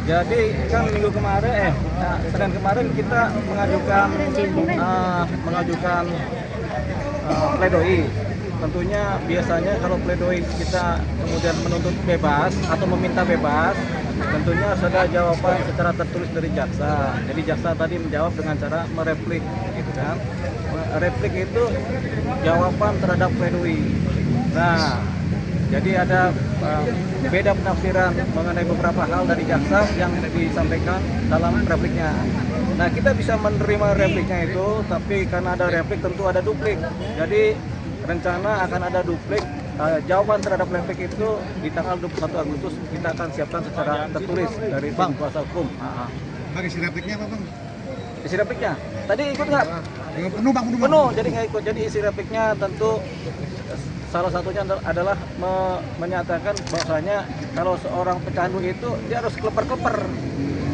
Jadi kan minggu kemarin, Senin kemarin kita mengajukan pledoi. Tentunya biasanya kalau pledoi kita kemudian menuntut bebas atau meminta bebas, tentunya sudah jawaban secara tertulis dari jaksa. Jadi jaksa tadi menjawab dengan cara mereplik, gitu kan? Replik itu jawaban terhadap pledoi. Nah, jadi ada beda penafsiran mengenai beberapa hal dari jaksa yang disampaikan dalam repliknya. Nah, kita bisa menerima repliknya itu, tapi karena ada replik tentu ada duplik. Jadi rencana akan ada duplik jawaban terhadap replik itu di tanggal 21 Agustus kita akan siapkan secara tertulis dari tim kuasa hukum. Bang, isi repliknya apa, Bang? Isi repliknya? Tadi ikut nggak? Penuh, Bang, penuh. Jadi nggak ikut. Jadi isi repliknya tentu salah satunya adalah menyatakan bahwasanya kalau seorang pecandu itu dia harus kleper-kleper,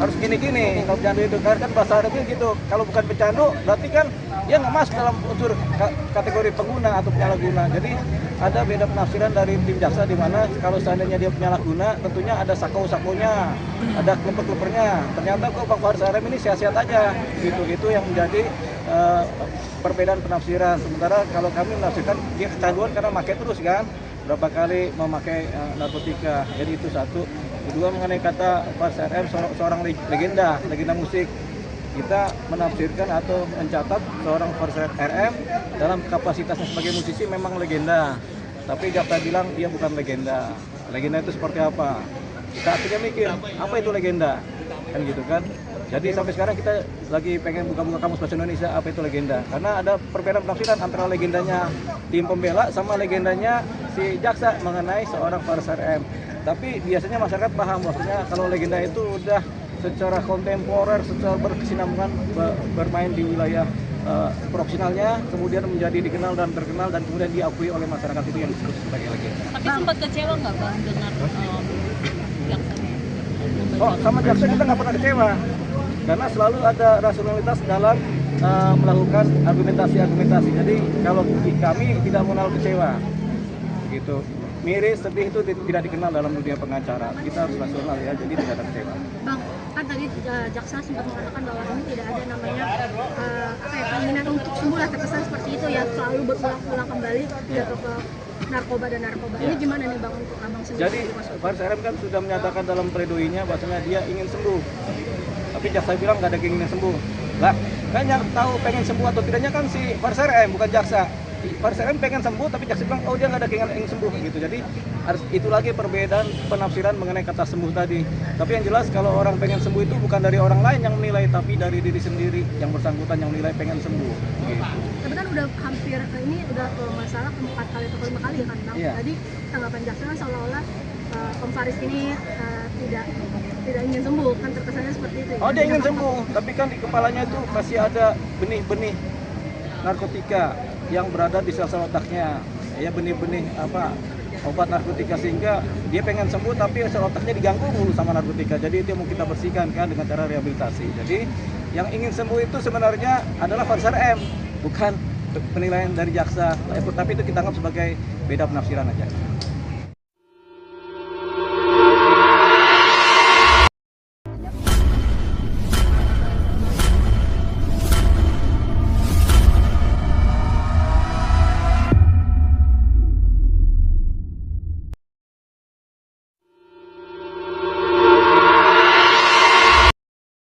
harus gini-gini. Kalau pecandu itu kan bahasa Arabnya gitu. Kalau bukan pecandu berarti kan dia nggak masuk dalam unsur kategori pengguna atau penyalahguna. Jadi ada beda penafsiran dari tim jaksa di mana kalau seandainya dia penyalahguna tentunya ada sako-sakonya, ada kleper-klepernya. Ternyata kok Bang Faris RM ini sehat-sehat aja. Gitu yang menjadi perbedaan penafsiran. Sementara kalau kami menafsirkan dia kecanduan karena pakai terus kan, berapa kali memakai narkotika. Jadi itu satu. Kedua, mengenai kata Faris RM seorang legenda musik. Kita menafsirkan atau mencatat seorang Faris RM dalam kapasitasnya sebagai musisi memang legenda. Tapi jaksa bilang dia bukan legenda. Legenda itu seperti apa? Kita akhirnya mikir, apa itu legenda? Kan gitu kan? Jadi sampai sekarang kita lagi pengen buka-buka kamus bahasa Indonesia apa itu legenda. Karena ada perbedaan penafsiran antara legendanya tim pembela sama legendanya si jaksa mengenai seorang Faris RM. Tapi biasanya masyarakat paham maksudnya kalau legenda itu udah secara kontemporer, secara berkesinambungan bermain di wilayah profesionalnya, kemudian menjadi dikenal dan terkenal dan kemudian diakui oleh masyarakat, itu yang disebut sebagai legenda. Tapi sempat kecewa nggak Bang dengan jaksanya? Oh, sama jaksa kita nggak pernah kecewa. Karena selalu ada rasionalitas dalam melakukan argumentasi. Jadi kalau kami tidak mengenal kecewa, gitu. Miris, sedih itu tidak dikenal dalam dunia pengacara. Kita harus rasional ya, jadi tidak ada kecewa. Bang, kan tadi jaksa sempat mengatakan bahwa ini tidak ada namanya keinginan untuk sembuh lah, terkesan seperti itu ya, selalu berulang-ulang kembali jatuh ke narkoba. Ini gimana nih Bang untuk Abang sendiri? Jadi Faris RM kan sudah menyatakan dalam pledoinya bahwasanya dia ingin sembuh. Tapi jaksa bilang nggak ada keinginan sembuh. Lah, kan yang tahu pengen sembuh atau tidaknya kan si Faris RM, bukan jaksa. Faris RM pengen sembuh, tapi jaksa bilang, oh dia nggak ada keinginan ingin sembuh gitu. Jadi harus itu lagi perbedaan penafsiran mengenai kata sembuh tadi. Tapi yang jelas kalau orang pengen sembuh itu bukan dari orang lain yang menilai, tapi dari diri sendiri yang bersangkutan yang menilai pengen sembuh. Gitu. Tapi kan udah hampir ini udah masalah keempat kali atau kelima kali ya kan Bang? Iya. Tadi tanggapan jaksa kan seolah-olah Om Faris ini tidak ingin sembuh, kan terkesannya seperti itu. Oh dia ingin sembuh, tapi kan di kepalanya itu masih ada benih-benih narkotika yang berada di sel-sel otaknya, ya benih-benih obat narkotika, sehingga dia pengen sembuh tapi sel otaknya diganggu mulu sama narkotika. Jadi itu yang mau kita bersihkan kan dengan cara rehabilitasi. Jadi yang ingin sembuh itu sebenarnya adalah Faris RM, bukan penilaian dari jaksa, tapi itu kita anggap sebagai beda penafsiran aja.